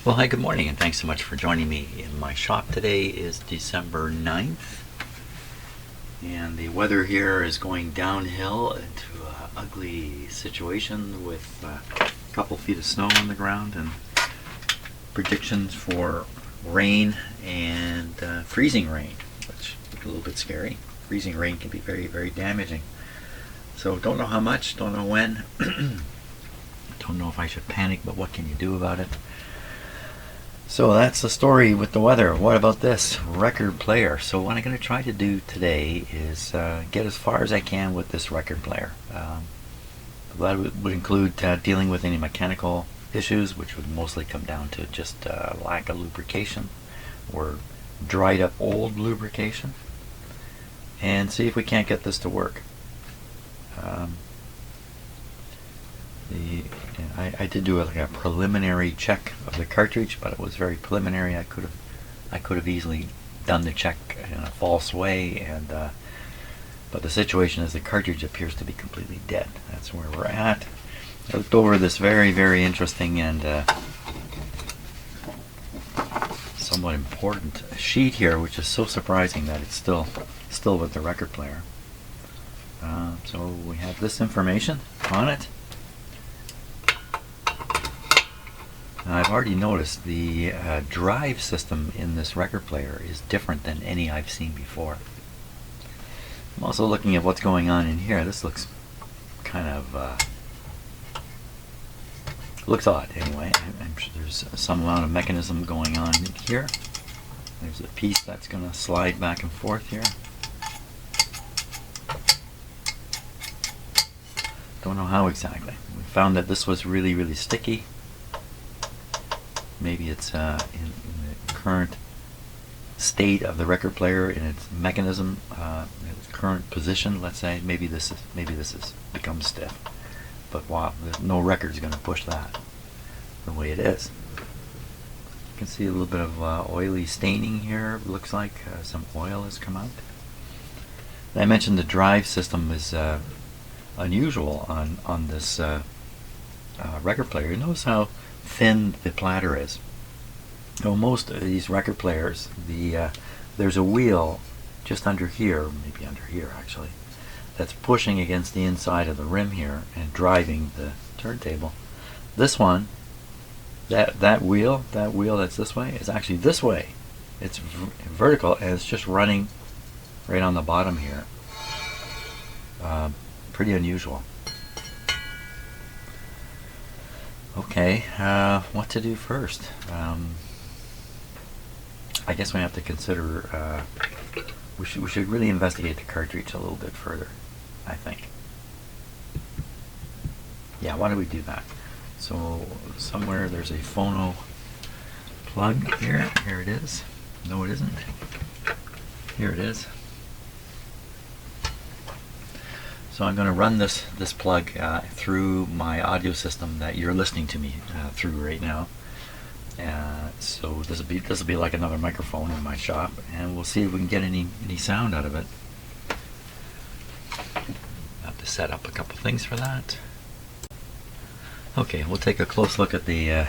Well, hi, good morning, and thanks so much for joining me in my shop. Today is December 9th, and the weather here is going downhill into an ugly situation with a couple feet of snow on the ground and predictions for rain and freezing rain, which is a little bit scary. Freezing rain can be very, very damaging. So don't know how much, don't know when, don't know if I should panic, but what can you do about it? So that's the story with the weather. What about this record player? So what I'm going to try to do today is get as far as I can with this record player. That would include dealing with any mechanical issues, which would mostly come down to just lack of lubrication or dried up old lubrication, and see if we can't get this to work. I did do a preliminary check of the cartridge, but it was very preliminary. I could have easily done the check in a false way, and but the situation is the cartridge appears to be completely dead. That's where we're at. I looked over this very, very interesting and somewhat important sheet here, which is so surprising that it's still with the record player. So we have this information on it. I've already noticed the drive system in this record player is different than any I've seen before. I'm also looking at what's going on in here. This looks kind of looks odd anyway. I'm sure there's some amount of mechanism going on here. There's a piece that's going to slide back and forth here. Don't know how exactly. We found that this was really, really sticky. Maybe it's in the current state of the record player, in its mechanism, its current position. Let's say maybe this is become stiff, but wow, no record is going to push that the way it is. You can see a little bit of oily staining here. It looks like some oil has come out. I mentioned the drive system is unusual on this record player. You notice how thin the platter is. So most of these record players, there's a wheel just under here, maybe under here actually, that's pushing against the inside of the rim here and driving the turntable. This one, that wheel that's this way is actually this way. It's vertical, and it's just running right on the bottom here. Pretty unusual. Okay, what to do first? I guess we have to consider, we should really investigate the cartridge a little bit further, I think. Yeah, why don't we do that? So somewhere there's a phono plug here. Here it is. No, it isn't. Here it is. So I'm going to run this plug through my audio system that you're listening to me through right now. So this will be like another microphone in my shop, and we'll see if we can get any sound out of it. I have to set up a couple things for that. Okay, we'll take a close look at the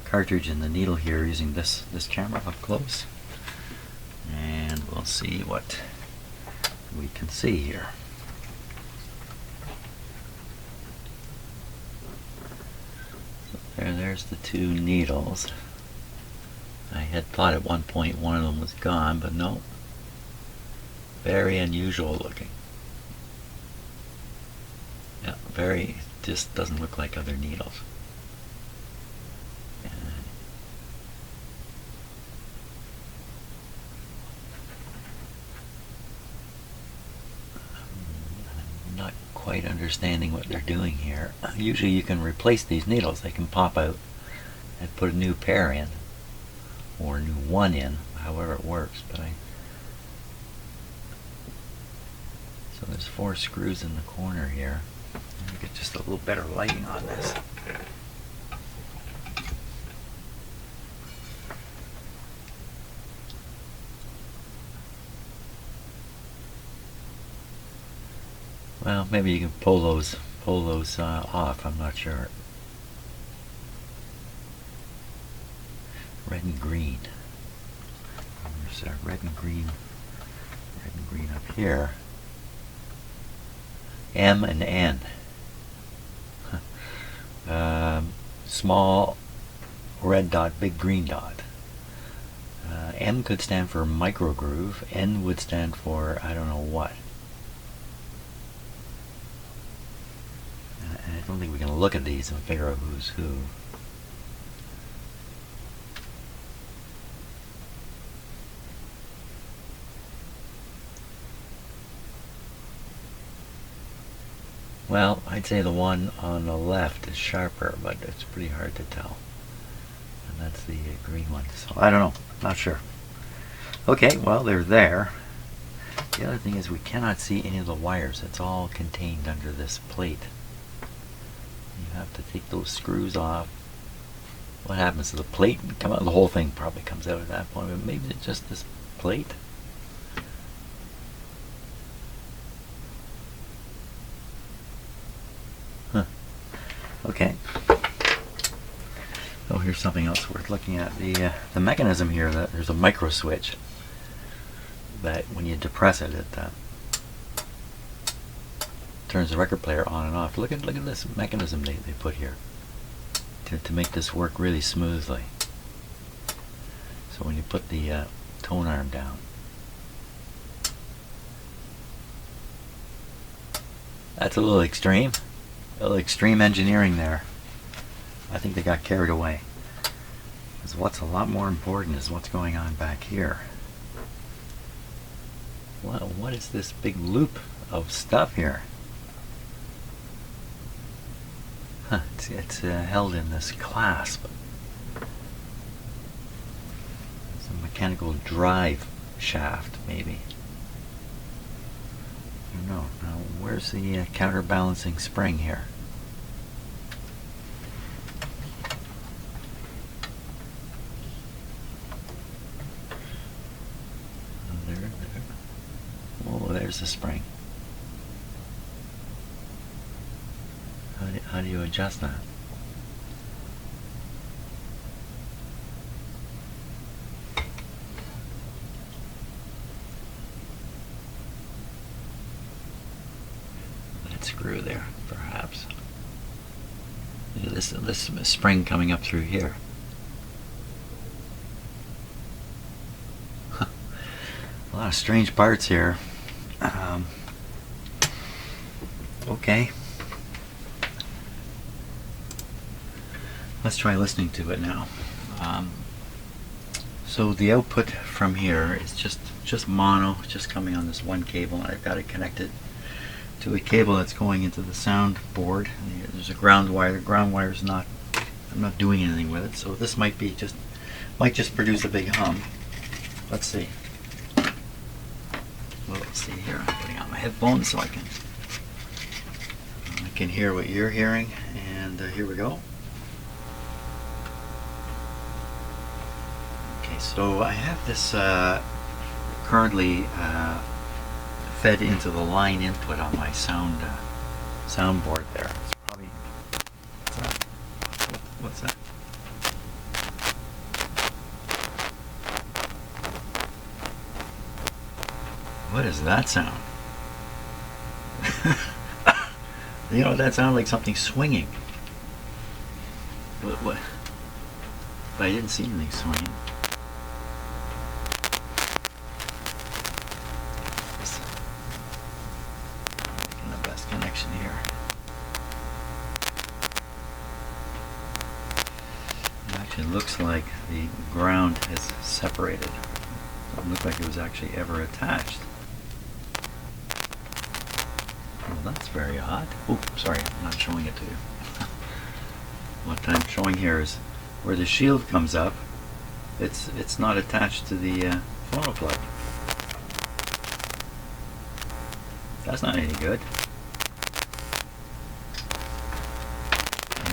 cartridge and the needle here using this camera up close, and we'll see what we can see here. There's the two needles. I had thought at one point one of them was gone, but no. Very unusual looking. Yeah, just doesn't look like other needles. Not quite understanding what they're doing here. Usually you can replace these needles. They can pop out and put a new pair in, or a new one in, however it works. But so there's 4 screws in the corner here. Let me get just a little better lighting on this. Well, maybe you can pull those off. I'm not sure. red and green. There's red and green up here. M and N. Small red dot, big green dot. M could stand for microgroove. N would stand for I don't know what. And I don't think we can look at these and figure out who's who. Well, I'd say the one on the left is sharper, but it's pretty hard to tell. And that's the green one. So I don't know. Not sure. Okay, well, they're there. The other thing is we cannot see any of the wires. It's all contained under this plate. You have to take those screws off. What happens to the plate? Come out, the whole thing probably comes out at that point, but maybe it's just this plate. Huh. Okay. Oh, here's something else worth looking at. The mechanism here, there's a micro switch that when you depress it, it turns the record player on and off. Look at this mechanism they put here to make this work really smoothly. So when you put the tone arm down, that's a little extreme. A little extreme engineering there. I think they got carried away. Because what's a lot more important is what's going on back here. What is this big loop of stuff here? Huh, it's held in this clasp. It's a mechanical drive shaft, maybe. I don't know. Now, where's the counterbalancing spring here? Oh, there's the spring. How do you adjust that? That screw there, perhaps. This spring coming up through here. A lot of strange parts here. Okay. Let's try listening to it now. So the output from here is just mono, just coming on this one cable, and I've got it connected to a cable that's going into the sound board. There's a ground wire. The ground wire is not. I'm not doing anything with it, so this might just produce a big hum. Let's see. Well, let's see here. I'm putting on my headphones so I can hear what you're hearing, and here we go. Okay, so I have this currently fed into the line input on my soundboard there. It's probably what's that? What is that sound? You know, that sounded like something swinging. What? But I didn't see anything swinging. Making the best connection here. It actually looks like the ground has separated. It doesn't look like it was actually ever attached. Well, that's very odd. Oh, sorry, I'm not showing it to you. What I'm showing here is where the shield comes up. It's not attached to the phono plug. That's not any good.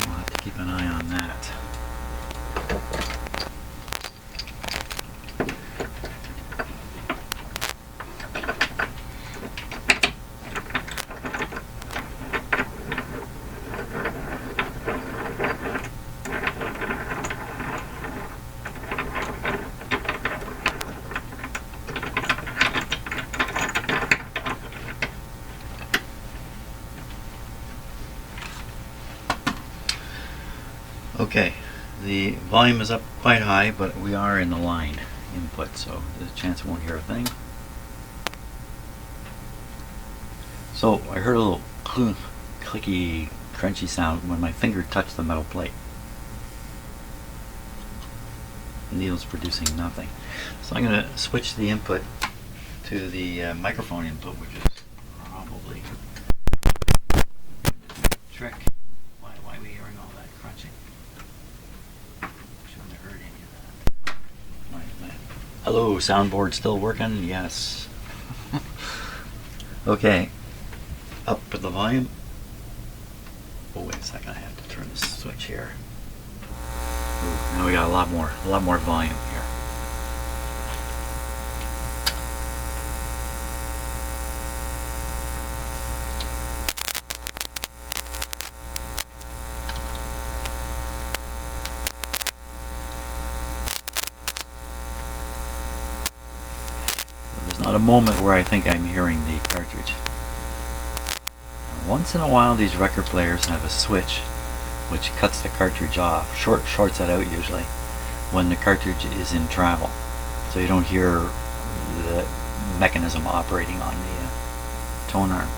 We'll have to keep an eye on that. Okay, the volume is up quite high, but we are in the line input, so there's a chance we won't hear a thing. So I heard a little clicky, crunchy sound when my finger touched the metal plate. The needle's producing nothing. So I'm going to switch the input to the microphone input, which is probably a trick. Why are we hearing all that crunching? Shouldn't have heard any of that. Hello, soundboard still working? Yes. Okay, up for the volume. Oh, wait a second, I have to turn the switch here. Ooh, now we got a lot more volume here. There's not a moment where I think I'm hearing the cartridge. Once in a while, these record players have a switch which cuts the cartridge off, shorts it out usually, when the cartridge is in travel. So you don't hear the mechanism operating on the tone arm.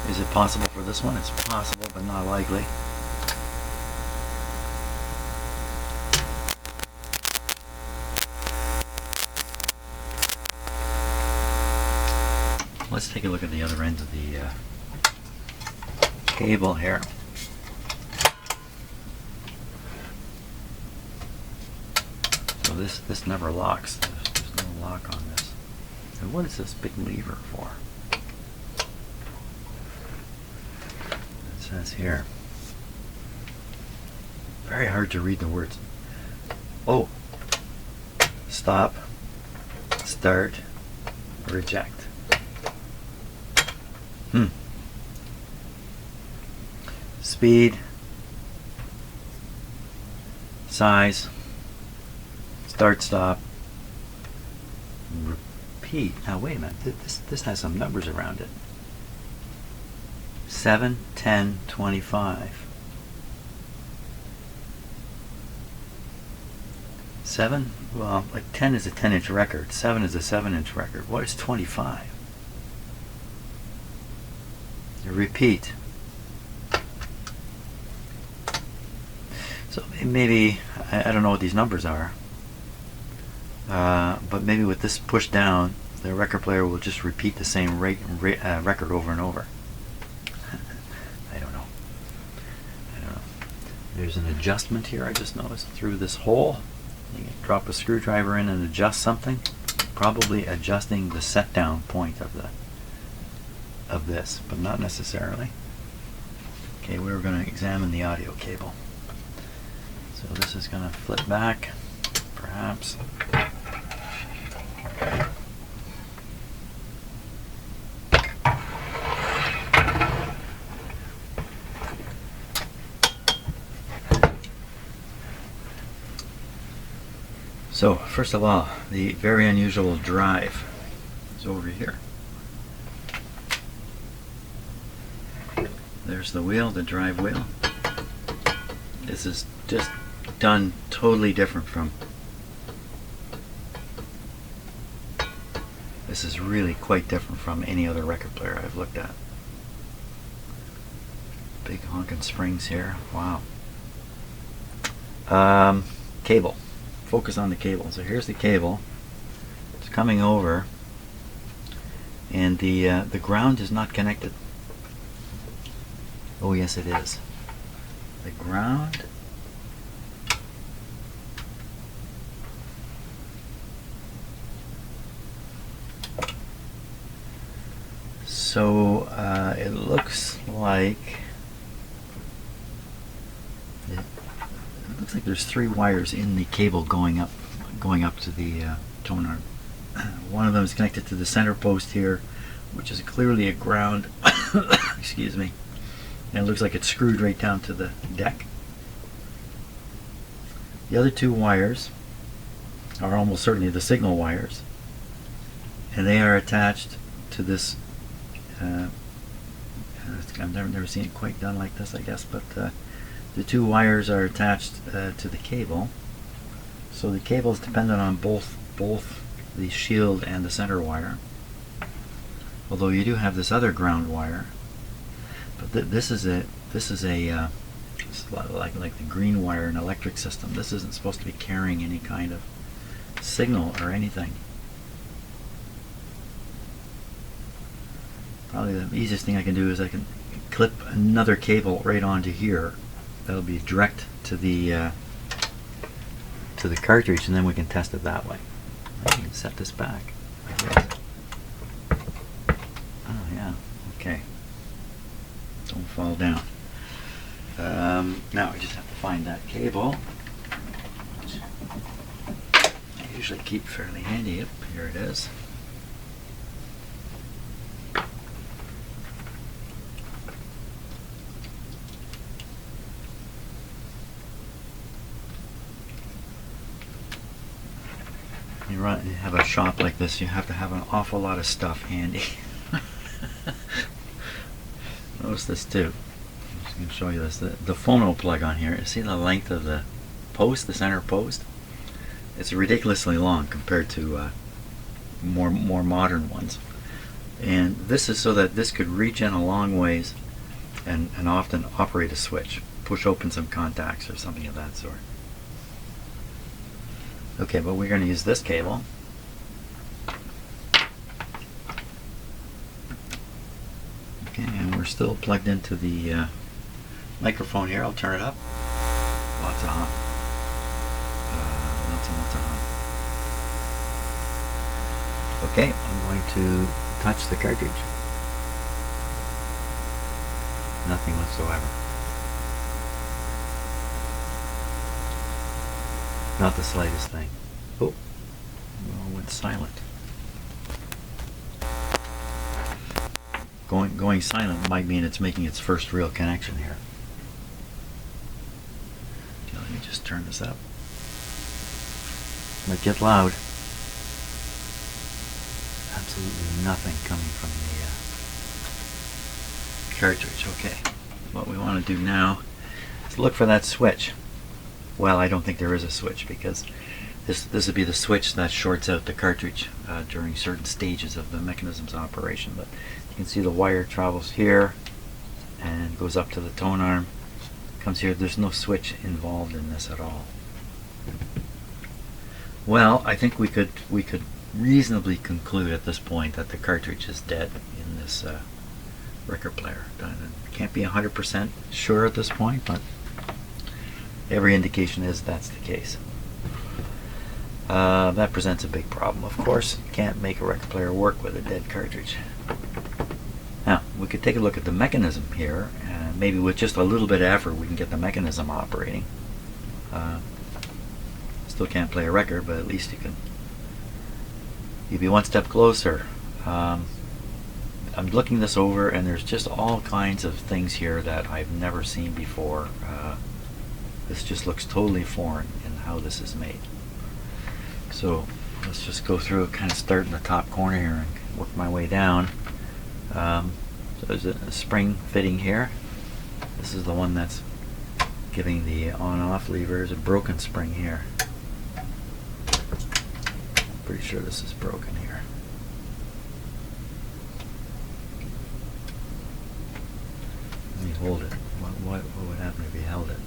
Is it possible for this one? It's possible, but not likely. Let's take a look at the other end of the cable here. So this never locks. There's no lock on this. And what is this big lever for? It says here. Very hard to read the words. Oh. Stop. Start. Reject. Speed. Size. Start, stop, repeat. Now wait a minute, this has some numbers around it. 7, 10, 25. 7, well, like 10 is a 10-inch record. 7 is a 7-inch record. What is 25? Repeat. So maybe, I don't know what these numbers are. But maybe with this push down, the record player will just repeat the same record over and over. I don't know. There's an adjustment here I just noticed through this hole. You can drop a screwdriver in and adjust something. Probably adjusting the set down point of this, but not necessarily. Okay, we're going to examine the audio cable. So this is going to flip back, perhaps. So, first of all, the very unusual drive is over here. There's the wheel, the drive wheel. This is just done totally different from... This is really quite different from any other record player I've looked at. Big honking springs here. Wow. Cable. Focus on the cable. So here's the cable. It's coming over, and the ground is not connected. Oh yes, it is. The ground. So it looks like there's 3 wires in the cable going up to the tone arm. One of them is connected to the center post here, which is clearly a ground. Excuse me. And it looks like it's screwed right down to the deck. The other 2 wires are almost certainly the signal wires, and they are attached to this. I've never seen it quite done like this, I guess, but the two wires are attached to the cable. So the cable is dependent on both the shield and the center wire. Although you do have this other ground wire, but this is like the green wire in an electric system. This isn't supposed to be carrying any kind of signal or anything. Probably the easiest thing I can do is I can clip another cable right onto here. That'll be direct to the cartridge, and then we can test it that way. I can set this back like this. Oh yeah, okay. Don't fall down. Now I just have to find that cable, which I usually keep fairly handy. Yep, here it is. You have a shop like this, you have to have an awful lot of stuff handy. Notice this too. I'm just going to show you this. The phono plug on here, you see the length of the post, the center post? It's ridiculously long compared to more modern ones. And this is so that this could reach in a long ways and often operate a switch. Push open some contacts or something of that sort. Okay, but we're going to use this cable. Okay, and we're still plugged into the microphone here. I'll turn it up. Lots of hum. Lots and lots of hum. Okay, I'm going to touch the cartridge. Nothing whatsoever. Not the slightest thing. Oh, well, it went silent. Going silent might mean it's making its first real connection here. Okay, let me just turn this up. Might get loud. Absolutely nothing coming from the cartridge. Okay, what we want to do now is look for that switch. Well, I don't think there is a switch, because this would be the switch that shorts out the cartridge during certain stages of the mechanism's operation. But you can see the wire travels here and goes up to the tone arm, comes here. There's no switch involved in this at all. Well, I think we could reasonably conclude at this point that the cartridge is dead in this record player. Can't be 100% sure at this point, but every indication is that's the case. That presents a big problem, of course. Can't make a record player work with a dead cartridge. Now, we could take a look at the mechanism here, and maybe with just a little bit of effort we can get the mechanism operating. Still can't play a record, but at least you'd be one step closer. I'm looking this over, and there's just all kinds of things here that I've never seen before. This just looks totally foreign in how this is made. So let's just go through, kind of start in the top corner here and work my way down. So there's a spring fitting here. This is the one that's giving the on-off lever. There's a broken spring here. Pretty sure this is broken here. Let me hold it. What would happen if you held it?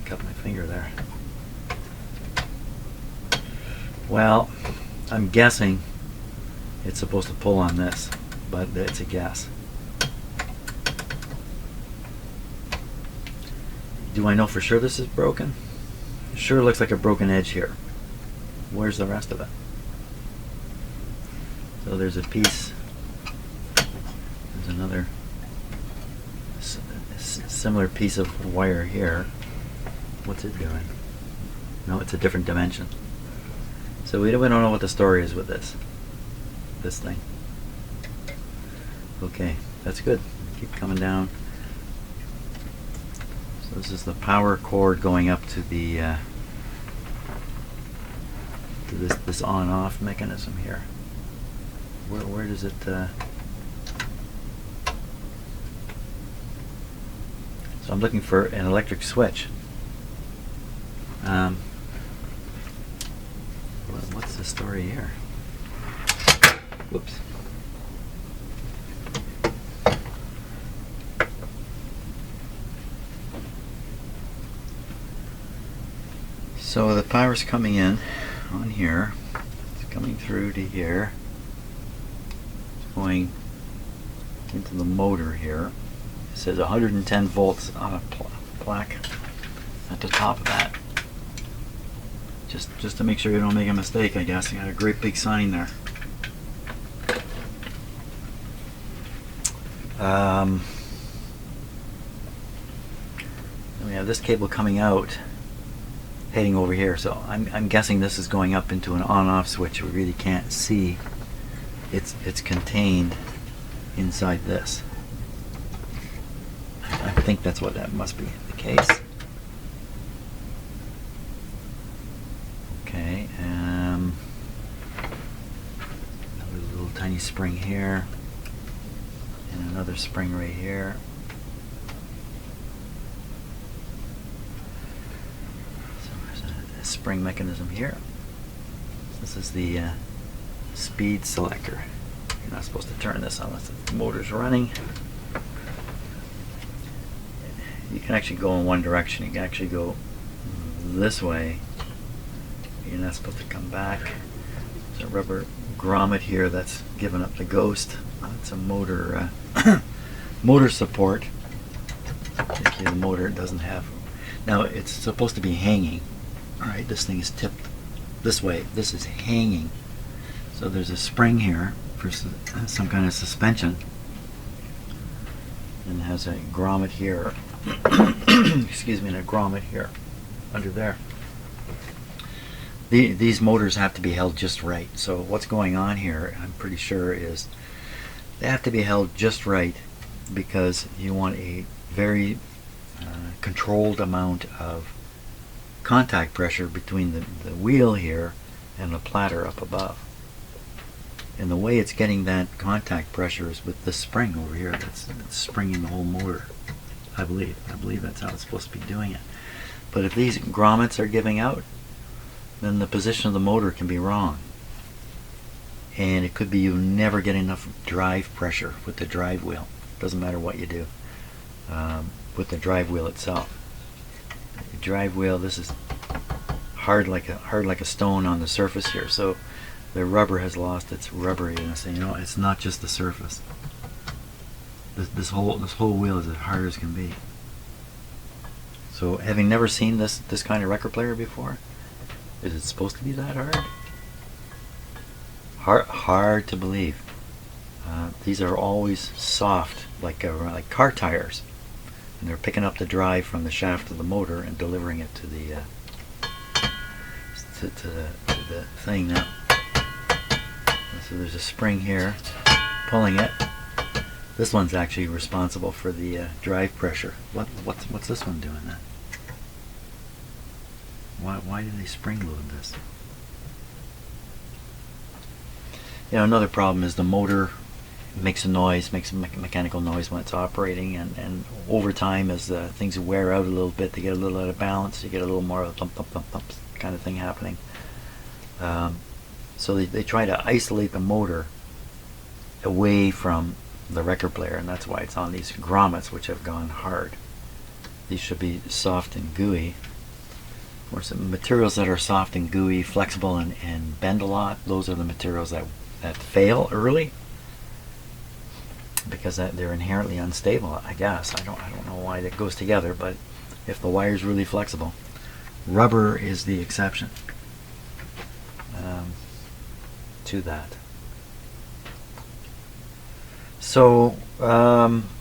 Cut my finger there. Well, I'm guessing it's supposed to pull on this, but it's a guess. Do I know for sure this is broken? It sure looks like a broken edge here. Where's the rest of it? So there's a piece. There's another similar piece of wire here. What's it doing? No, it's a different dimension. So we don't know what the story is with this thing. Okay, that's good. Keep coming down. So this is the power cord going up to the to this on-off mechanism here. where does it? So I'm looking for an electric switch. What's the story here? Whoops. So the power's coming in on here. It's coming through to here. It's going into the motor here. It says 110 volts on a plaque at the top of that. Just to make sure you don't make a mistake, I guess. You got a great big sign there. Then we have this cable coming out, heading over here. So I'm guessing this is going up into an on-off switch. We really can't see. It's contained inside this. I think that's what that must be the case. Okay, another little tiny spring here, and another spring right here. So there's a spring mechanism here. This is the speed selector. You're not supposed to turn this unless the motor's running. You can actually go in one direction. You can actually go this way. You're not supposed to come back. There's a rubber grommet here that's giving up the ghost. It's a motor motor support. The motor doesn't have. Now it's supposed to be hanging. All right, this thing is tipped this way. This is hanging. So there's a spring here for some kind of suspension, and it has a grommet here. Excuse me, and a grommet here under there. These motors have to be held just right. So what's going on here, I'm pretty sure, is they have to be held just right because you want a very controlled amount of contact pressure between the wheel here and the platter up above. And the way it's getting that contact pressure is with this spring over here that's springing the whole motor. I believe that's how it's supposed to be doing it. But if these grommets are giving out, then the position of the motor can be wrong. And it could be you never get enough drive pressure with the drive wheel. Doesn't matter what you do with the drive wheel itself. The drive wheel, this is hard like a stone on the surface here. So the rubber has lost its rubberiness. And it's not just the surface. This whole wheel is as hard as can be. So having never seen this kind of record player before, is it supposed to be that hard? Hard to believe. These are always soft, like car tires, and they're picking up the drive from the shaft of the motor and delivering it to the thing now. So there's a spring here pulling it. This one's actually responsible for the drive pressure. What's this one doing then? Why did they spring load this? Another problem is the motor makes a noise, makes a mechanical noise when it's operating, and over time, as things wear out a little bit, they get a little out of balance. You get a little more of a thump, thump, thump, thump kind of thing happening. So they try to isolate the motor away from the record player, and that's why it's on these grommets, which have gone hard. These should be soft and gooey. Of course, the materials that are soft and gooey, flexible, and bend a lot, those are the materials that fail early because they're inherently unstable, I guess. I don't know why that goes together, but if the wire is really flexible, rubber is the exception to that. So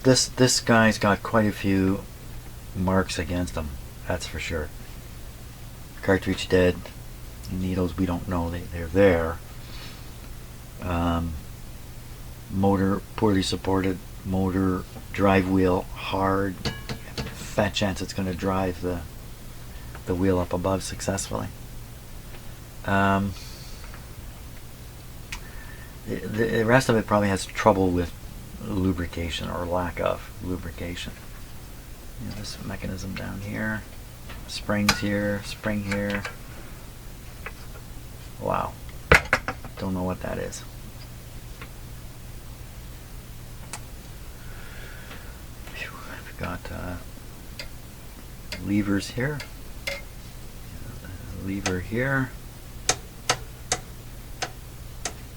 this guy's got quite a few marks against him, that's for sure. Cartridge dead, needles we don't know they're there. Motor poorly supported, motor drive wheel hard, fat chance it's going to drive the wheel up above The rest of it probably has trouble with lubrication or lack of lubrication. You know, this mechanism down here, springs here, spring here. Wow, don't know what that is. I've got levers here, lever here.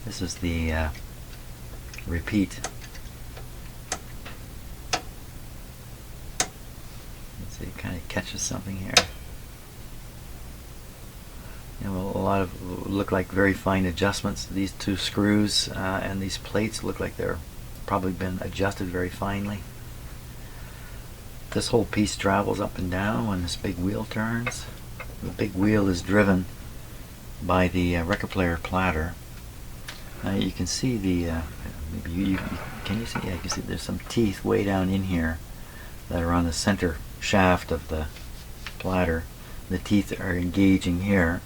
This is the repeat. Let's see, it kind of catches something here. You know, a lot of look like very fine adjustments. These two screws and these plates look like they're probably been adjusted very finely. This whole piece travels up and down when this big wheel turns. The big wheel is driven by the record player platter. You can see the maybe can you see? Yeah, you can see there's some teeth way down in here that are on the center shaft of the platter. The teeth are engaging here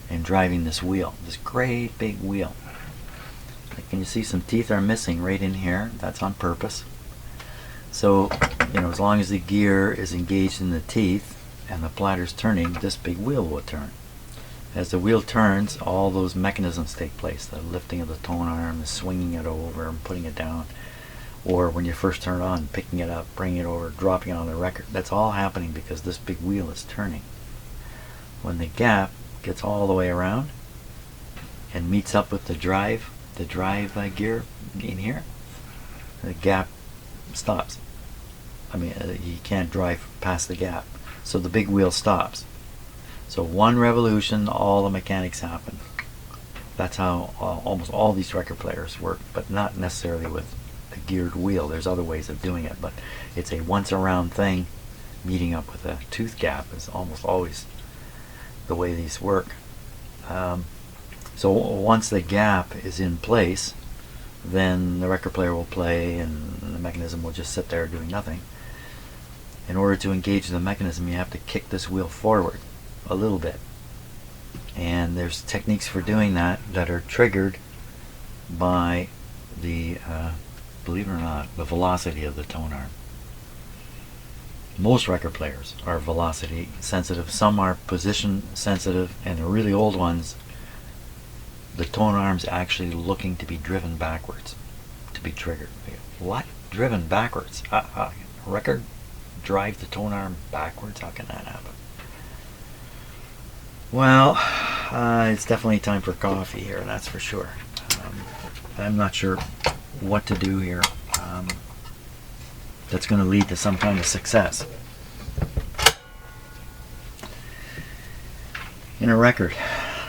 and driving this wheel, this great big wheel. Can you see some teeth are missing right in here? That's on purpose. So, you know, as long as the gear is engaged in the teeth and the platter's turning, this big wheel will turn. As the wheel turns, all those mechanisms take place. The lifting of the tone arm, the swinging it over and putting it down, or when you first turn it on, picking it up, bringing it over, dropping it on the record. That's all happening because this big wheel is turning. When the gap gets all the way around and meets up with the drive gear in here, the gap stops. I mean, you can't drive past the gap. So the big wheel stops. So one revolution, all the mechanics happen. That's how almost all these record players work, but not necessarily with a geared wheel. There's other ways of doing it, but it's a once around thing. Meeting up with a tooth gap is almost always the way these work. So once the gap is in place, then the record player will play and the mechanism will just sit there doing nothing. In order to engage the mechanism, you have to kick this wheel forward a little bit. And there's techniques for doing that are triggered by the, believe it or not, the velocity of the tone arm. Most record players are velocity sensitive. Some are position sensitive, and the really old ones, the tone arm's actually looking to be driven backwards, to be triggered. What? Driven backwards? Record drive the tone arm backwards? How can that happen? Well, it's definitely time for coffee here, that's for sure. I'm not sure what to do here that's going to lead to some kind of success. In a record,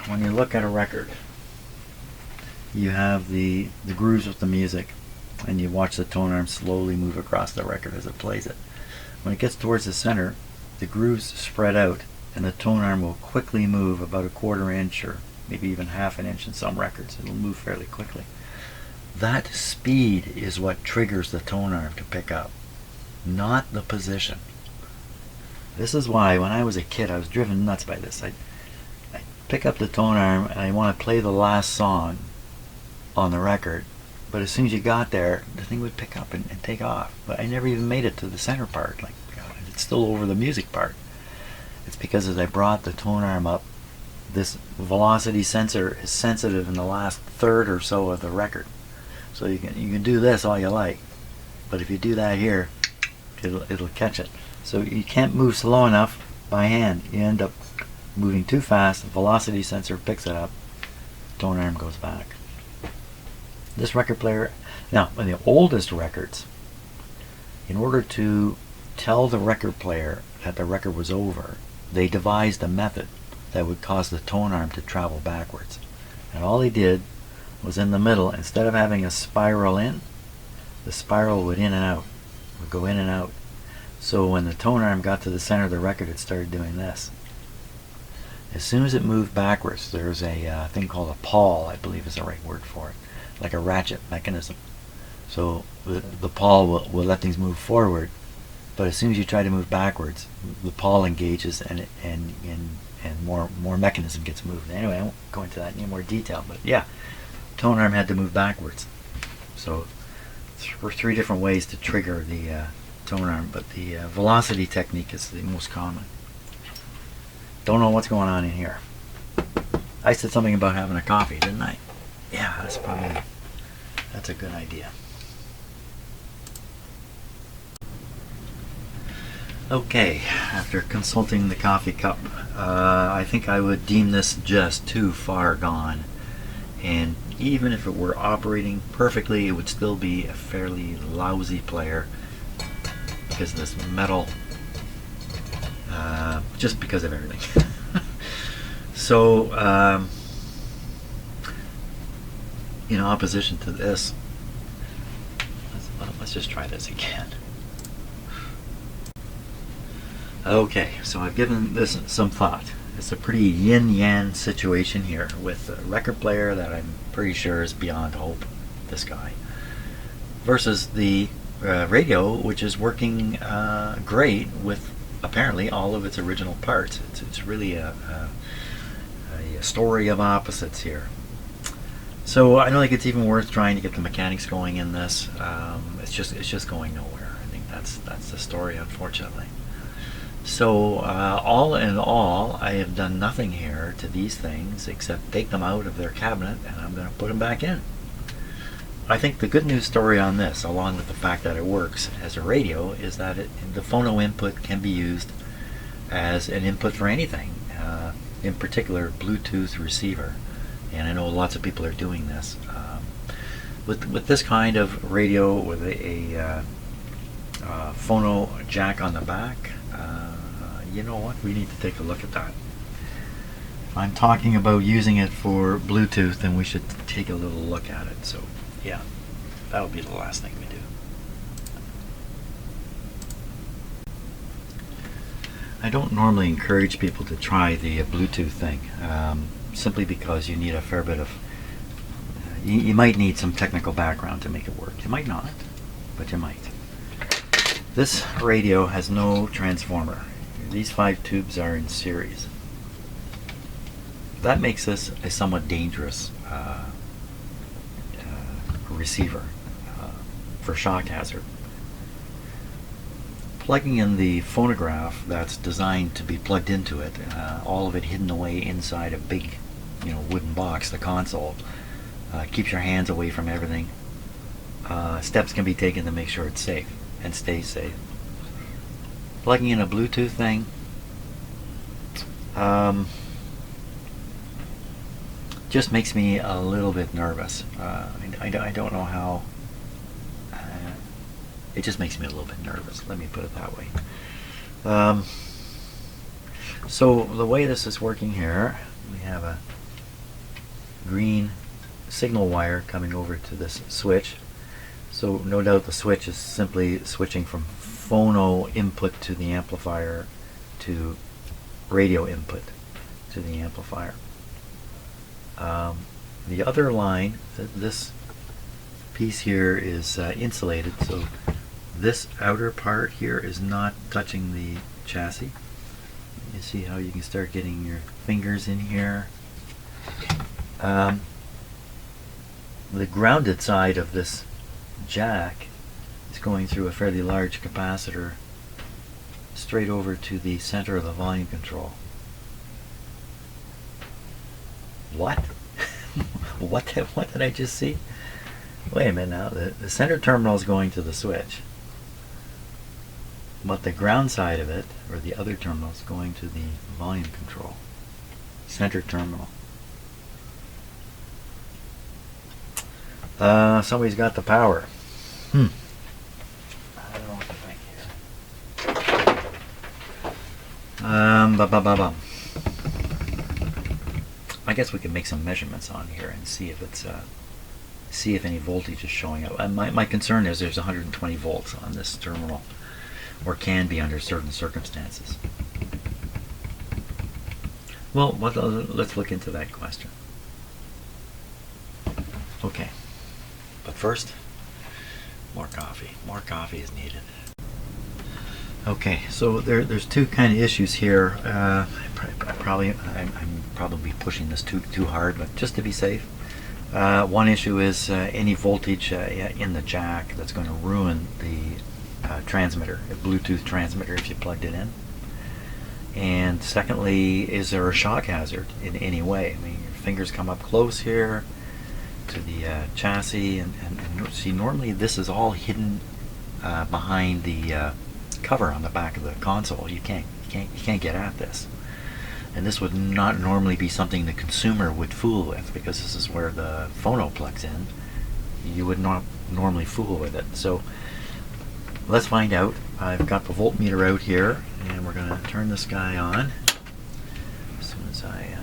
when you look at a record, you have the grooves with the music, and you watch the tone arm slowly move across the record as it plays it. When it gets towards the center, the grooves spread out, and the tone arm will quickly move about a 1/4 inch or maybe even 1/2 inch in some records. It'll move fairly quickly. That speed is what triggers the tone arm to pick up, not the position. This is why when I was a kid I was driven nuts by this. I'd pick up the tone arm and I want to play the last song on the record, but as soon as you got there, the thing would pick up and take off. But I never even made it to the center part. Like, it's still over the music part. It's because as I brought the tone arm up, this velocity sensor is sensitive in the last third or so of the record. So you can do this all you like, but if you do that here, it'll catch it. So you can't move slow enough by hand. You end up moving too fast. The velocity sensor picks it up. Tone arm goes back. This record player, now in the oldest records, in order to tell the record player that the record was over, they devised a method that would cause the tone arm to travel backwards. And all they did was in the middle, instead of having a spiral in, the spiral would in and out, would go in and out. So when the tone arm got to the center of the record, it started doing this. As soon as it moved backwards, there's a thing called a pawl, I believe is the right word for it, like a ratchet mechanism. So the pawl will let things move forward, but as soon as you try to move backwards, the pawl engages and more mechanism gets moved. Anyway, I won't go into that in any more detail, but yeah, tone arm had to move backwards. So there were 3 different ways to trigger the tone arm, but the velocity technique is the most common. Don't know what's going on in here. I said something about having a coffee, didn't I? Yeah, that's a good idea. Okay, after consulting the coffee cup, I think I would deem this just too far gone. And even if it were operating perfectly, it would still be a fairly lousy player because of this metal, just because of everything. So, in opposition to this, let's just try this again. Okay, so I've given this some thought. It's a pretty yin-yang situation here with a record player that I'm pretty sure is beyond hope, this guy, versus the radio, which is working great with apparently all of its original parts. It's really a story of opposites here. So I don't think it's even worth trying to get the mechanics going in this. It's just going nowhere. I think that's the story, unfortunately. So all in all, I have done nothing here to these things except take them out of their cabinet, and I'm going to put them back in. I think the good news story on this, along with the fact that it works as a radio, is that the phono input can be used as an input for anything, in particular Bluetooth receiver. And I know lots of people are doing this. With this kind of radio with a phono jack on the back, you know what? We need to take a look at that. If I'm talking about using it for Bluetooth, then we should take a little look at it. So, yeah, that'll be the last thing we do. I don't normally encourage people to try the Bluetooth thing, simply because you need a fair bit of... You might need some technical background to make it work. You might not, but you might. This radio has no transformer. These 5 tubes are in series. That makes this a somewhat dangerous receiver for shock hazard. Plugging in the phonograph that's designed to be plugged into it, all of it hidden away inside a big, wooden box, the console, keeps your hands away from everything. Steps can be taken to make sure it's safe and stays safe. Plugging in a Bluetooth thing, just makes me a little bit nervous. I don't know how. It just makes me a little bit nervous. Let me put it that way. So the way this is working here, we have a green signal wire coming over to this switch. So no doubt the switch is simply switching from phono input to the amplifier to radio input to the amplifier. The other line, this piece here is insulated, so this outer part here is not touching the chassis. You see how you can start getting your fingers in here. The grounded side of this jack is going through a fairly large capacitor straight over to the center of the volume control. What? What did I just see? Wait a minute now. The center terminal is going to the switch, but the ground side of it, or the other terminal, is going to the volume control. Center terminal. Somebody's got the power. I don't know what to think here. I guess we can make some measurements on here and see if it's see if any voltage is showing up. My concern is there's 120 volts on this terminal, or can be under certain circumstances. Well, let's look into that question. Okay, but first, more coffee. More coffee is needed. Okay, so there's two kind of issues here. I'm probably pushing this too hard, but just to be safe, One issue is any voltage in the jack that's going to ruin the transmitter, a Bluetooth transmitter if you plugged it in. And secondly, is there a shock hazard in any way? I mean, your fingers come up close here to the chassis, and see, normally this is all hidden behind the cover on the back of the console. You can't get at this. And this would not normally be something the consumer would fool with, because this is where the phono plugs in. You would not normally fool with it. So let's find out. I've got the voltmeter out here, and we're going to turn this guy on as soon as I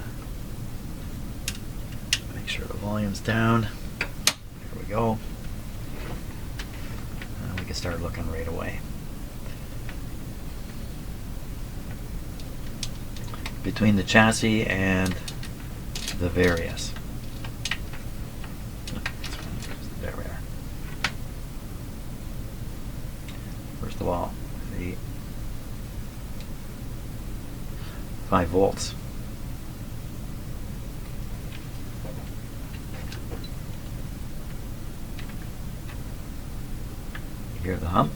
make sure the volume's down. There we go. And we can start looking right away. Between the chassis and the Various. There we are. First of all, the 5 volts. You hear the hum?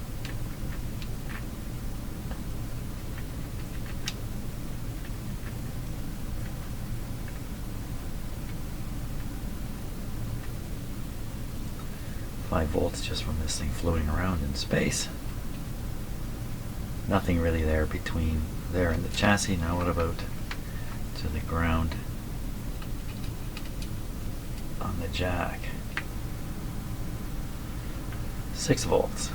Volts just from this thing floating around in space. Nothing really there between there and the chassis. Now what about to the ground on the jack? 6 volts.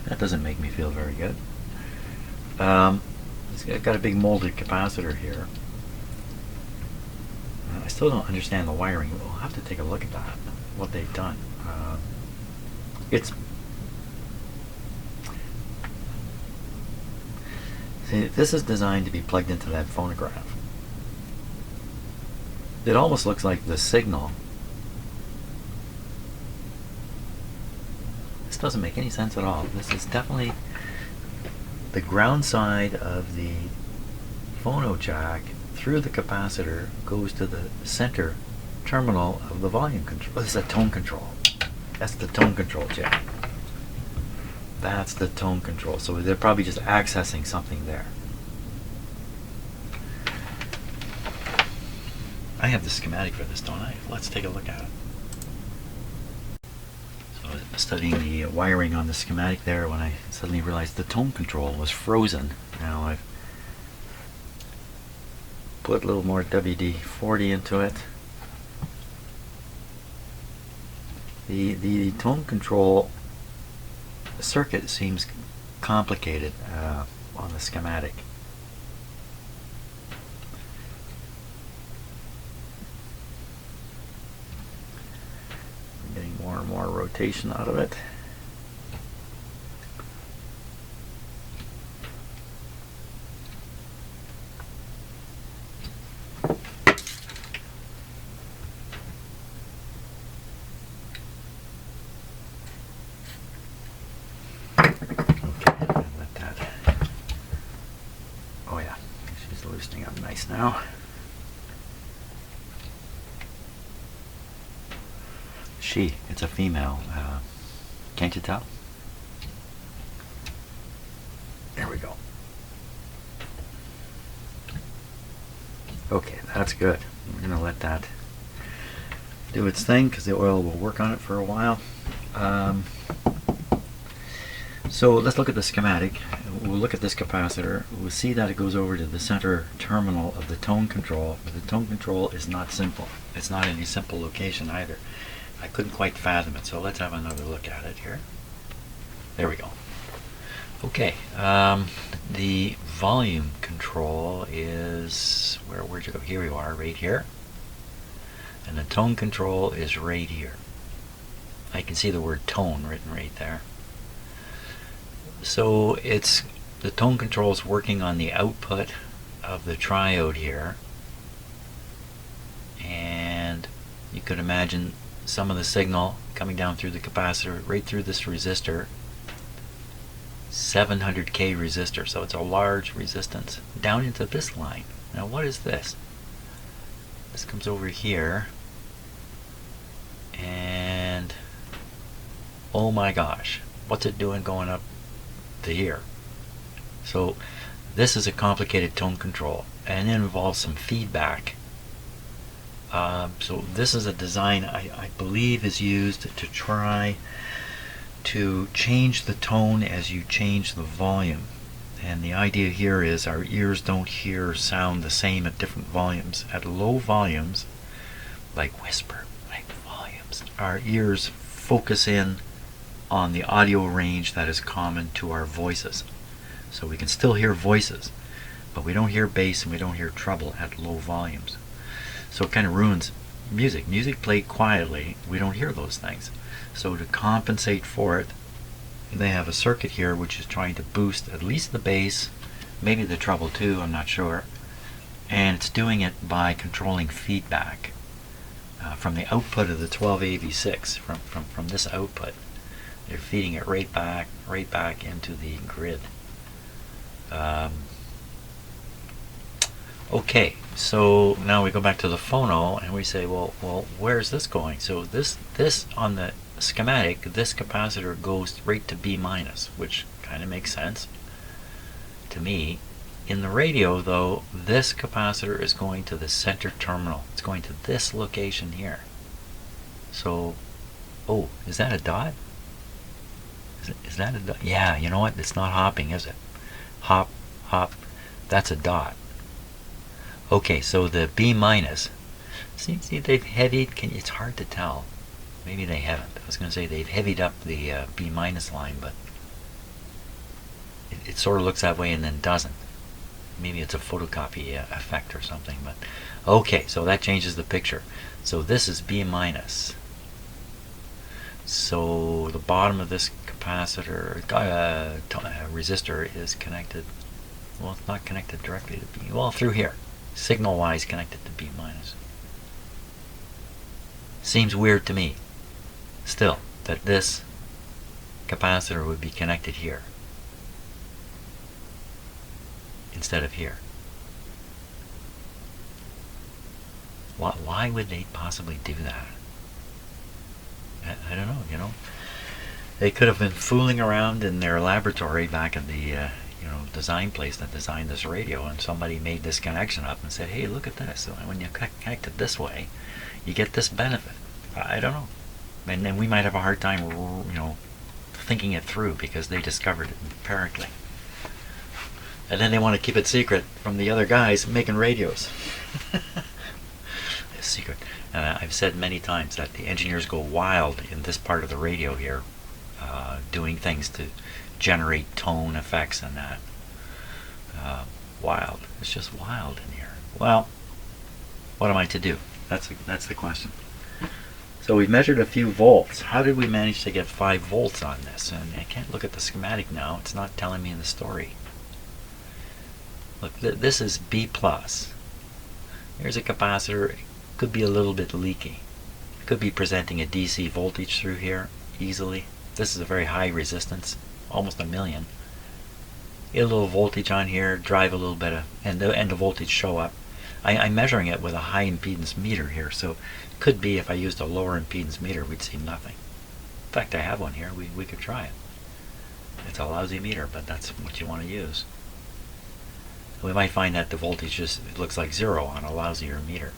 That doesn't make me feel very good. It's got a big molded capacitor here. I still don't understand the wiring. We'll have to take a look at that, what they've done. See, this is designed to be plugged into that phonograph. It almost looks like the signal. This doesn't make any sense at all. This is definitely the ground side of the phono jack through the capacitor goes to the center terminal of the volume control. This is a tone control. That's the tone control jack. That's the tone control. So they're probably just accessing something there. I have the schematic for this, don't I? Let's take a look at it. Studying the wiring on the schematic there when I suddenly realized the tone control was frozen. Now I've put a little more WD-40 into it. The tone control circuit seems complicated on the schematic. Getting more and more rotation out of it. Okay, let that. Oh yeah, she's loosening up nice now. It's a female. Can't you tell? There we go. Okay, that's good. We're going to let that do its thing because the oil will work on it for a while. So let's look at the schematic. We'll look at this capacitor. We'll see that it goes over to the center terminal of the tone control, but the tone control is not simple. It's not in a simple location either. I couldn't quite fathom it, so let's have another look at it here. There we go. Okay, the volume control is, where'd you go? Here you are, right here. And the tone control is right here. I can see the word tone written right there. So it's, the tone control is working on the output of the triode here. And you could imagine some of the signal coming down through the capacitor, right through this resistor, 700K resistor, so it's a large resistance, down into this line. Now what is this? This comes over here, and oh my gosh, what's it doing going up to here? So this is a complicated tone control, and it involves some feedback. So this is a design I believe is used to try to change the tone as you change the volume. And the idea here is our ears don't hear sound the same at different volumes. At low volumes, like whisper, like volumes, our ears focus in on the audio range that is common to our voices. So we can still hear voices, but we don't hear bass and we don't hear treble at low volumes. So it kind of ruins music. Music played quietly, we don't hear those things. So to compensate for it, they have a circuit here which is trying to boost at least the bass, maybe the treble too, I'm not sure. And it's doing it by controlling feedback from the output of the 12AV6, from this output. They're feeding it right back into the grid. Okay, so now we go back to the phono and we say, well, where's this going? So this on the schematic, this capacitor goes right to B minus, which kind of makes sense to me. In the radio, though, this capacitor is going to the center terminal. It's going to this location here. So, oh, is that a dot? Is that a dot? Yeah, you know what? It's not hopping, is it? Hop, hop. That's a dot. Okay, so the B minus. See, they've heavied. It's hard to tell. Maybe they haven't. I was going to say they've heavied up the B minus line, but it sort of looks that way and then doesn't. Maybe it's a photocopy effect or something. But okay, so that changes the picture. So this is B minus. So the bottom of this capacitor resistor is connected. Well, it's not connected directly to B. Well, through here, signal-wise connected to B minus. Seems weird to me, still, that this capacitor would be connected here instead of here. Why would they possibly do that? I don't know, you know. They could have been fooling around in their laboratory back in the design place that designed this radio, and somebody made this connection up and said, hey, look at this. So when you connect it this way, you get this benefit. I don't know. And then we might have a hard time, thinking it through because they discovered it empirically. And then they want to keep it secret from the other guys making radios. It's secret. I've said many times that the engineers go wild in this part of the radio here, doing things to generate tone effects and that. Wild. It's just wild in here. Well, what am I to do? That's the question. So we've measured a few volts. How did we manage to get 5 volts on this? And I can't look at the schematic now. It's not telling me in the story. Look, this is B+. Here's a capacitor. It could be a little bit leaky. It could be presenting a DC voltage through here easily. This is a very high resistance, almost 1,000,000. Get a little voltage on here, drive a little bit of, and the voltage show up. I'm measuring it with a high impedance meter here, so it could be if I used a lower impedance meter, we'd see nothing. In fact, I have one here. We could try it. It's a lousy meter, but that's what you want to use. We might find that the voltage just looks like 0 on a lousier meter.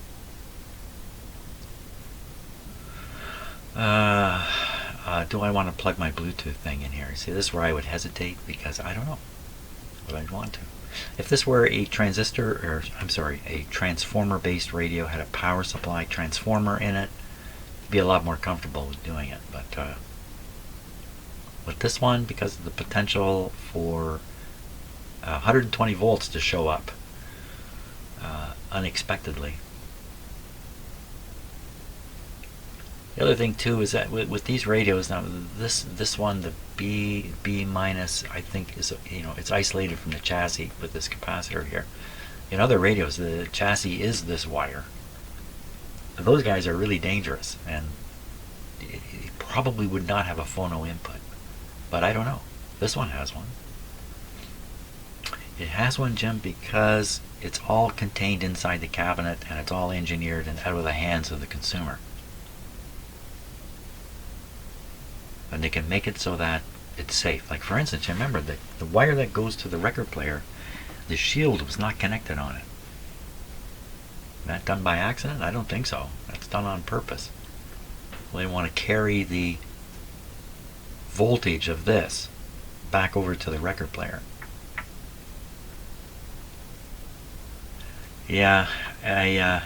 Do I want to plug my Bluetooth thing in here? See, this is where I would hesitate because I don't know what I'd want to. If this were a a transformer-based radio, had a power supply transformer in it, I'd be a lot more comfortable with doing it. But with this one, because of the potential for 120 volts to show up unexpectedly. The other thing too is that with these radios now, this one, the B minus, I think is it's isolated from the chassis with this capacitor here. In other radios, the chassis is this wire. Those guys are really dangerous, and it probably would not have a phono input. But I don't know. This one has one. It has one, Jim, because it's all contained inside the cabinet and it's all engineered and out of the hands of the consumer. And they can make it so that it's safe. Like for instance, remember the wire that goes to the record player, the shield was not connected on it. That done by accident? I don't think so. That's done on purpose. Well, they want to carry the voltage of this back over to the record player. Yeah, I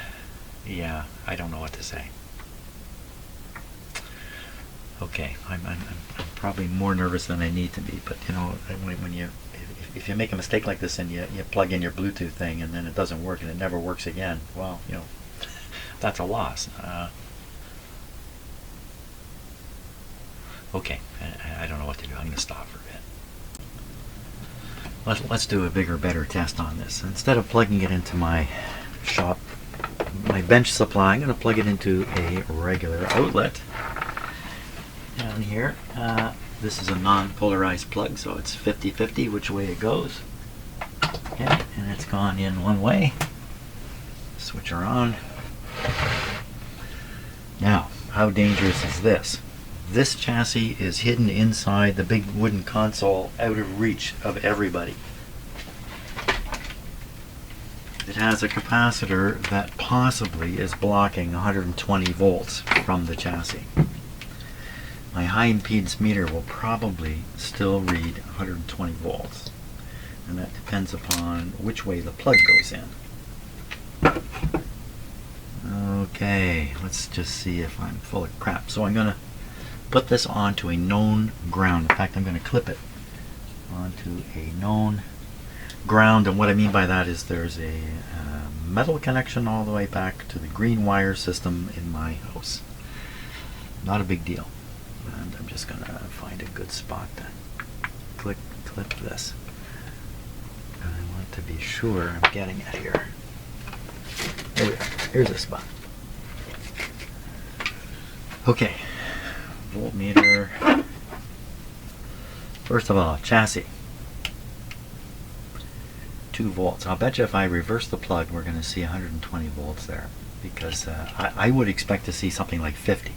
don't know what to say. Okay, I'm probably more nervous than I need to be, but you know, when if you make a mistake like this and you plug in your Bluetooth thing and then it doesn't work and it never works again, well, you know, that's a loss. Okay, I don't know what to do. I'm going to stop for a bit. Let's do a bigger, better test on this. Instead of plugging it into my shop, my bench supply, I'm going to plug it into a regular outlet down here. This is a non-polarized plug, so it's 50-50 which way it goes. Okay, and it's gone in one way. Switch her on. Now, how dangerous is this? This chassis is hidden inside the big wooden console, out of reach of everybody. It has a capacitor that possibly is blocking 120 volts from the chassis. My high impedance meter will probably still read 120 volts, and that depends upon which way the plug goes in. Okay, let's just see if I'm full of crap. So I'm going to put this onto a known ground. In fact, I'm going to clip it onto a known ground, and what I mean by that is there's a metal connection all the way back to the green wire system in my house. Not a big deal. And I'm just going to find a good spot to clip this. And I want to be sure I'm getting it here. There we are. Here's a spot. Okay. Voltmeter. First of all, chassis. 2 volts. I'll bet you if I reverse the plug, we're going to see 120 volts there. Because I would expect to see something like 50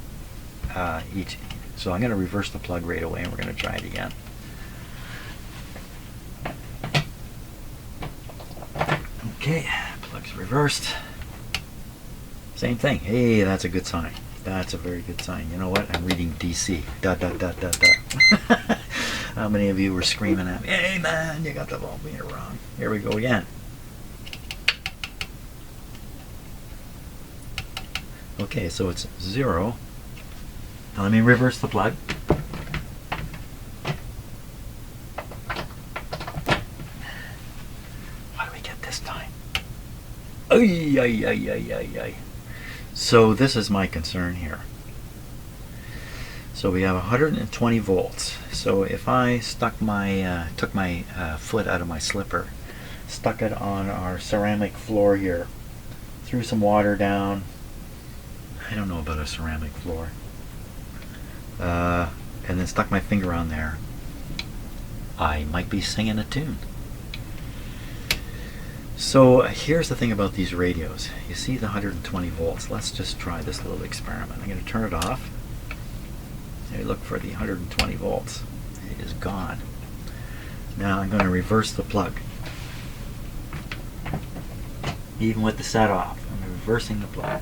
each. So I'm going to reverse the plug right away and we're going to try it again. Okay, plug's reversed. Same thing. Hey, that's a good sign. That's a very good sign. You know what? I'm reading DC. Dot, dot, dot, dot, dot. How many of you were screaming at me, hey man, you got the voltmeter wrong. Here we go again. Okay, so it's 0. Now let me reverse the plug. What do we get this time? Ay, ay, ay, ay, ay, ay. So this is my concern here. So we have 120 volts. So if I stuck my took my foot out of my slipper, stuck it on our ceramic floor here, threw some water down. I don't know about a ceramic floor. And then stuck my finger on there, I might be singing a tune. So here's the thing about these radios. You see the 120 volts. Let's just try this little experiment. I'm going to turn it off. I look for the 120 volts. It is gone. Now I'm going to reverse the plug. Even with the set off, I'm reversing the plug.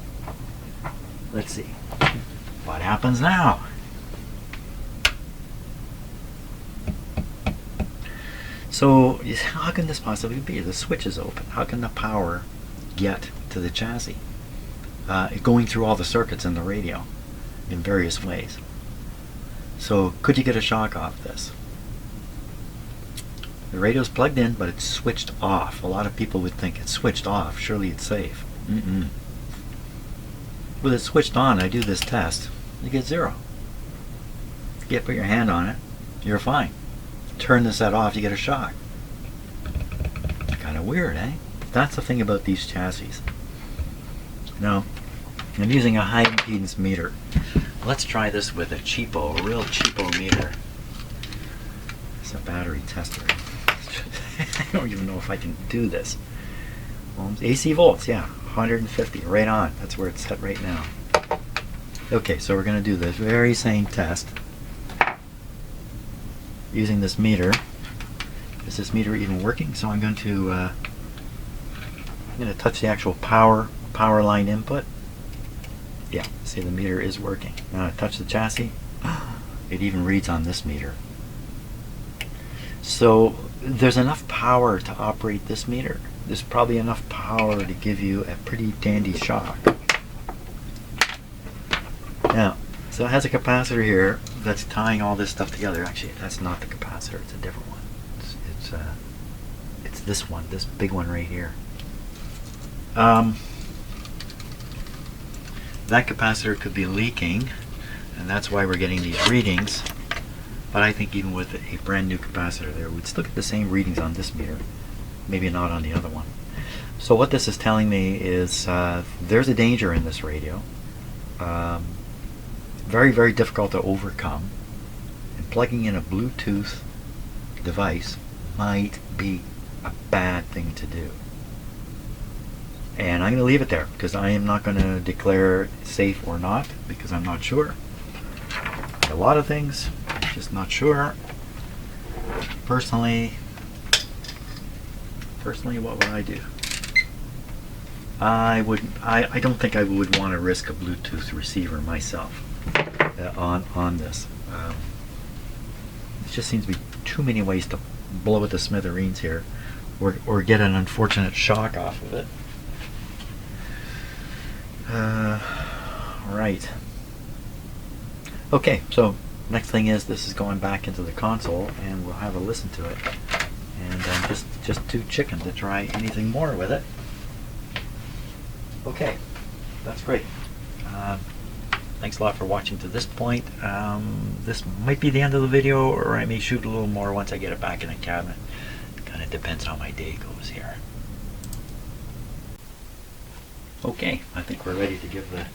Let's see. What happens now? So how can this possibly be? The switch is open. How can the power get to the chassis? Going through all the circuits in the radio in various ways. So could you get a shock off this? The radio's plugged in, but it's switched off. A lot of people would think it's switched off. Surely it's safe. With it switched on, I do this test. You get 0. You put your hand on it, you're fine. Turn the set off, you get a shock. Kind of weird, eh? That's the thing about these chassis. Now, I'm using a high impedance meter. Let's try this with a cheapo, a real cheapo meter. It's a battery tester. I don't even know if I can do this. AC volts, yeah, 150, right on. That's where it's set right now. Okay, so we're going to do this very same test using this meter. Is this meter even working? So I'm going to touch the actual power line input. Yeah, see, the meter is working. Now I touch the chassis. It even reads on this meter. So there's enough power to operate this meter. There's probably enough power to give you a pretty dandy shock. Now, so it has a capacitor here that's tying all this stuff together. Actually, that's not the capacitor, it's a different one. It's this one, this big one right here. That capacitor could be leaking, and that's why we're getting these readings. But I think even with a brand new capacitor there, we'd still get the same readings on this meter. Maybe not on the other one. So what this is telling me is there's a danger in this radio. Very, very difficult to overcome. And plugging in a Bluetooth device might be a bad thing to do. And I'm going to leave it there because I am not going to declare it safe or not because I'm not sure. A lot of things, just not sure. Personally, what would I do? I don't think I would want to risk a Bluetooth receiver myself on this. It just seems to be too many ways to blow it to smithereens here, or get an unfortunate shock off of it. Right. Okay, so next thing is this is going back into the console, and we'll have a listen to it. And I'm just too chicken to try anything more with it. Okay, that's great. Thanks a lot for watching to this point. This might be the end of the video, or I may shoot a little more once I get it back in the cabinet. It kind of depends how my day goes here. Okay, I think we're ready to give the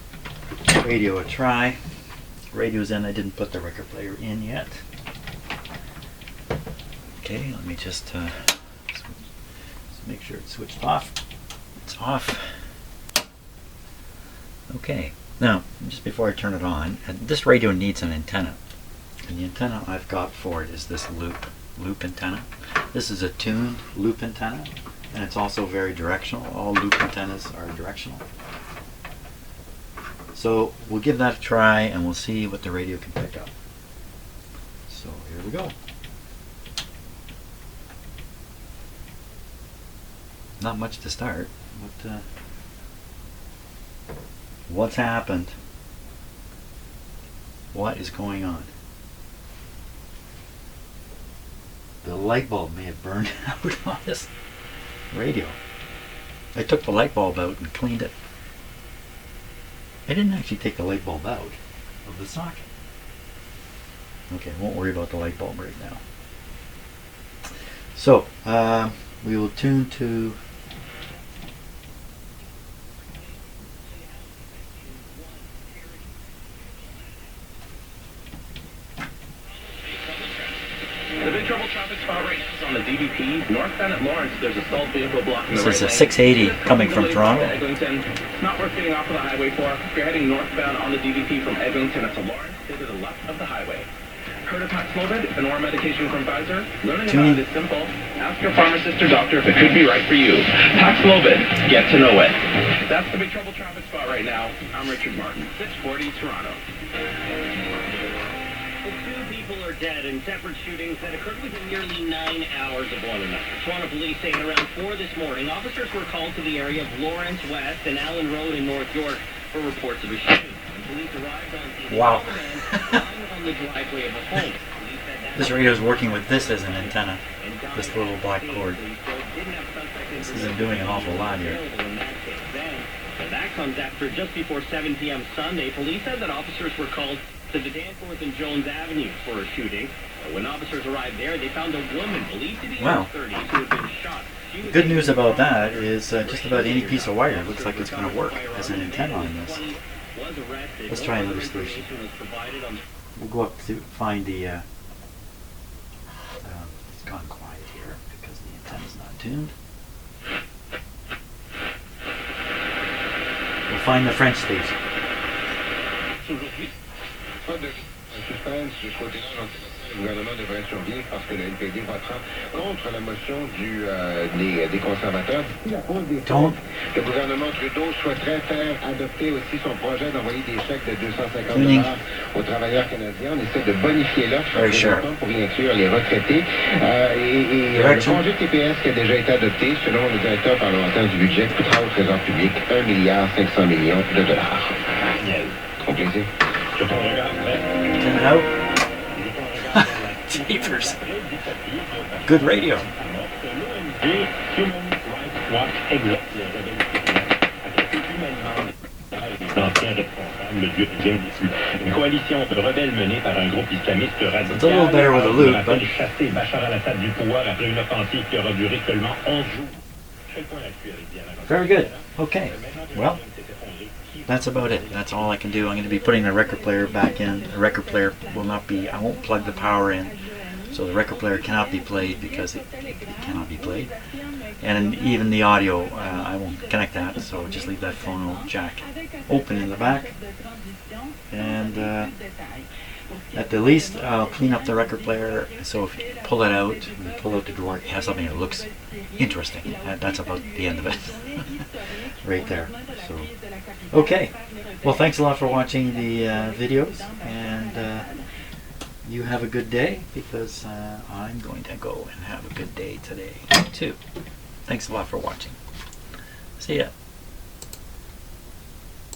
radio a try. Radio's in. I didn't put the record player in yet. Okay, let me just make sure it's switched off. It's off. Okay, now just before I turn it on, this radio needs an antenna, and the antenna I've got for it is this loop antenna. This is a tuned loop antenna, and it's also very directional. All loop antennas are directional. So we'll give that a try and we'll see what the radio can pick up. So here we go. Not much to start, but what's happened? What is going on? The light bulb may have burned out on this radio. I took the light bulb out and cleaned it. I didn't actually take the light bulb out of the socket. Okay, won't worry about the light bulb right now. So, we will tune to the big trouble traffic spot right now is on the DVP northbound at Lawrence. There's a stalled vehicle blocking the right lane. This is a 680 coming from Toronto. Eglinton. It's not worth getting off of the highway for. If you're heading northbound on the DVP from Eglinton to Lawrence, stay to the left of the highway. Heard of Paxlovid and or medication from Pfizer? Learning about it is simple. Ask your pharmacist or doctor if it could be right for you. Paxlovid. Get to know it. That's the big trouble traffic spot right now. I'm Richard Martin, 640 Toronto. Two people are dead in separate shootings that occurred within nearly 9 hours of one another. Toronto police say at around 4 this morning, officers were called to the area of Lawrence West and Allen Road in North York for reports of a shooting. When police arrived on scene, wow. on the driveway of a home. This radio is working with this as an antenna, this little black cord. This isn't doing an awful lot here. That comes after just before 7 p.m. Sunday, police said that officers were called to the Danforth and Jones Avenue for a shooting. When officers arrived there, they found a woman believed to be in her 30s who had been shot. The good news about that is just about any piece of wire looks like it's going to work as an antenna on this. Let's try another station. We'll go up to find the... it's gone quiet here because the antenna tuned. We'll find the French station. Suspense, jusqu'au côté-là, le gouvernement devrait survivre parce que le NPD votera contre la motion des conservateurs. Le gouvernement Trudeau souhaiterait faire adopter aussi son projet d'envoyer des chèques de 250 $ aux travailleurs canadiens. On essaie de bonifier l'offre pour y inclure les retraités. Et le congé TPS qui a déjà été adopté, selon le directeur parlementaire du budget, coûtera au Trésor public 1,5 milliard de dollars. Au plaisir. Turn it out. Jeepers. Good radio. Une coalition de rebelles menée par un groupe islamiste radical It's a little better with a loop, but chasser Bachar al-Assad du pouvoir après une offensive qui aura duré seulement 11 jours. very good. Okay. Well, that's about it. That's all I can do. I'm going to be putting the record player back in. The record player will not be, I won't plug the power in, so the record player cannot be played because it cannot be played. And even the audio, I won't connect that, so just leave that phono jack open in the back. And at the least, I'll clean up the record player, so if you pull it out, pull out the drawer, it has something that looks interesting. That's about the end of it. Right there. So, okay. Well, thanks a lot for watching the videos, and you have a good day, because I'm going to go and have a good day today too. Thanks a lot for watching. See ya.